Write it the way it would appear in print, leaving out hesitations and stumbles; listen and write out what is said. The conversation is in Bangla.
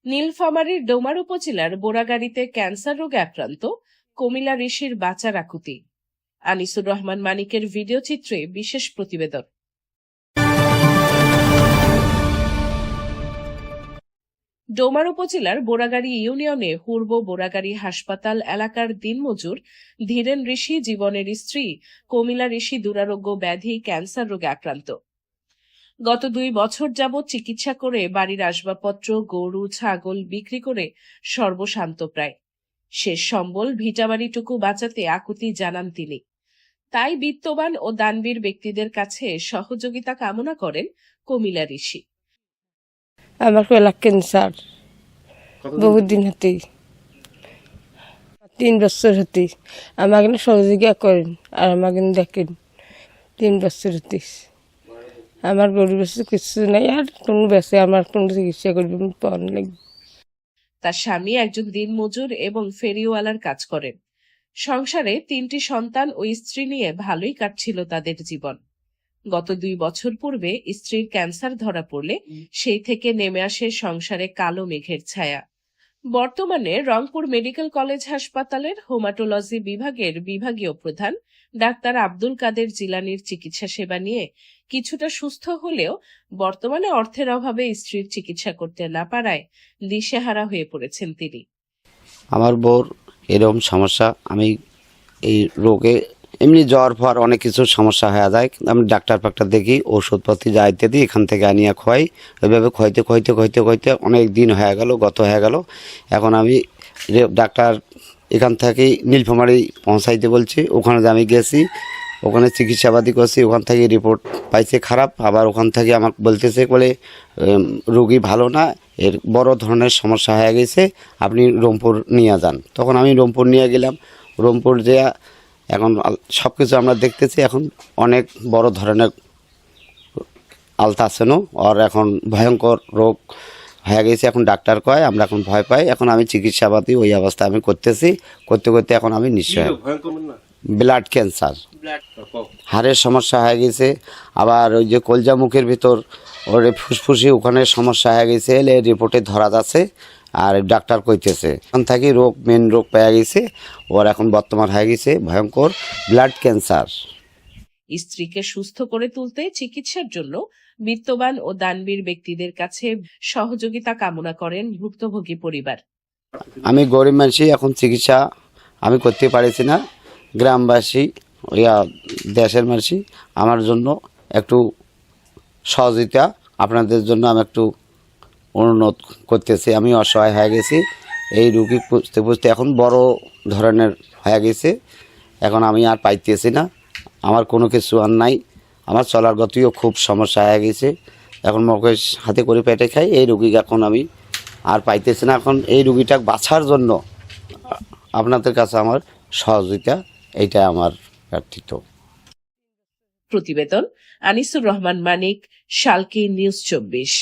নীলফামারীর ডোমার উপজেলার বোরাগাড়িতে ক্যান্সার রোগে আক্রান্ত কমিলা ঋষির বাঁচার আকুতি। আনিসুর রহমান মানিকের ভিডিও চিত্রে বিশেষ প্রতিবেদন। ডোমার উপজেলার বোরাগাড়ি ইউনিয়নে পূর্ব বোরাগাড়ি হাসপাতাল এলাকার দিনমজুর ধীরেন ঋষি জীবনের স্ত্রী কমিলা ঋষি দুরারোগ্য ব্যাধি ক্যান্সার রোগে আক্রান্ত। গত 2 বছর যাবৎ চিকিৎসা করে বাড়ির আসবাবপত্র, গরু, ছাগল বিক্রি করে সর্বশান্ত প্রায়। শেষ সম্বল ভিটাবাড়িটুকু বাঁচাতে আকুতি জানান তিনি। তাই বিত্তবান ও দানবীর ব্যক্তিদের কাছে সহযোগিতা কামনা করেন কমিলা ঋষি। আমার কয়লা ক্যান্সার বহুত দিন হতে 3 বছর হতে আমাকে সহযোগিতা করেন আর আমাকে দেখেন 3 বছর হতে আমার গরিব কিছু নাই আর কোন বেশি আমার কোন চিকিৎসা করবে পাওয়ার লাগবে। তার স্বামী একজন দিনমজুর এবং ফেরিওয়ালার কাজ করেন। সংসারে 3টি সন্তান ও স্ত্রী নিয়ে ভালোই কাটছিল তাদের জীবন। গত 2 বছর পূর্বে স্ত্রীর ক্যান্সার ধরা পড়লে সেই থেকে নেমে আসে সংসারে কালো মেঘের ছায়া। বর্তমানে রংপুর মেডিকেল কলেজ হাসপাতালের হেমাটোলজি বিভাগের বিভাগীয় প্রধান ডাক্তার আব্দুল কাদের জিলানির চিকিৎসা সেবা নিয়ে কিছুটা সুস্থ হলেও বর্তমানে অর্থের অভাবে স্ত্রীর চিকিৎসা করতে না পারায় দিশেহারা হয়ে পড়েছেন তিনি। আমার বউর এরকম সমস্যা, আমি এই রোগে এমনি জ্বর ফর অনেক কিছু সমস্যা হয়ে যায়। আমি ডাক্তার ফাক্তার দেখি, ওষুধপাতি যা ইত্যাদি এখান থেকে আনিয়া খোয়াই। ওইভাবে খোয়াইতে অনেক দিন হয়ে গেল, গত হয়ে গেল। এখন আমি ডাক্তার এখান থেকেই নীলফামারী পৌঁছাইতে বলছি। ওখানে আমি গেছি, ওখানে চিকিৎসাবাদী করছি। ওখান থেকে রিপোর্ট পাইছে খারাপ। আবার ওখান থেকে আমাকে বলতেছে বলে রোগী ভালো না, এর বড় ধরনের সমস্যা হয়ে গেছে, আপনি রংপুর নিয়ে যান। তখন আমি রংপুর নিয়ে গেলাম। রংপুর যে এখন সব কিছু আমরা দেখতেছি, এখন অনেক বড় ধরনের আলতাসেনো আর এখন ভয়ঙ্কর রোগ হয়ে গেছে। এখন ডাক্তার কয়, আমরা এখন ভয় পাই। এখন আমি চিকিৎসাবাদী ওই অবস্থা আমি করতেছি, করতে এখন আমি নিশ্চয় ব্লাড ক্যান্সার, হাড়ের সমস্যা হয়ে গেছে। আবার ওই যে কলজা মুখের ভিতর ওর ফুসফুসি ওখানে সমস্যা হয়ে গেছে, এলে রিপোর্টে ধরা যাচ্ছে। আর ডাক্তার কইতেছে ওখান থেকে মেন রোগ পেয়ে গেছে, ওর এখন বর্তমান হয়ে গেছে ভয়ঙ্কর ব্লাড ক্যান্সার। স্ত্রীকে সুস্থ করে তুলতে চিকিৎসার জন্য বিত্তবান ও দানবীর ব্যক্তিদের কাছে সহযোগিতা কামনা করেন ভুক্তভোগী পরিবার। আমি গরিব মানুষই, এখন চিকিৎসা আমি করতে পারছি না। গ্রামবাসী দেশের মানুষই আমার জন্য একটু সহযোগিতা, আপনাদের জন্য আমি একটু অনুরোধ করতেছি। আমি অসহায় হয়ে গেছি, এই রুগী বুঝতে এখন বড় ধরনের হয়ে গেছে। এখন আমি আর পাইতেছি না, আমার কোনো কিছু আর নাই। আমার চলার গতিও খুব সমস্যা হয়ে গেছে। এখন মগজ হাতে করে পেটে খাই। এই রুগীকে এখন আমি আর পাইতেছি না। এখন এই রুগীটা বাঁচার জন্য আপনাদের কাছে আমার সহযোগিতা, এইটা আমার প্রার্থিত। প্রতিবেদন আনিসুর রহমান মানিক, শালকি নিউজ 24।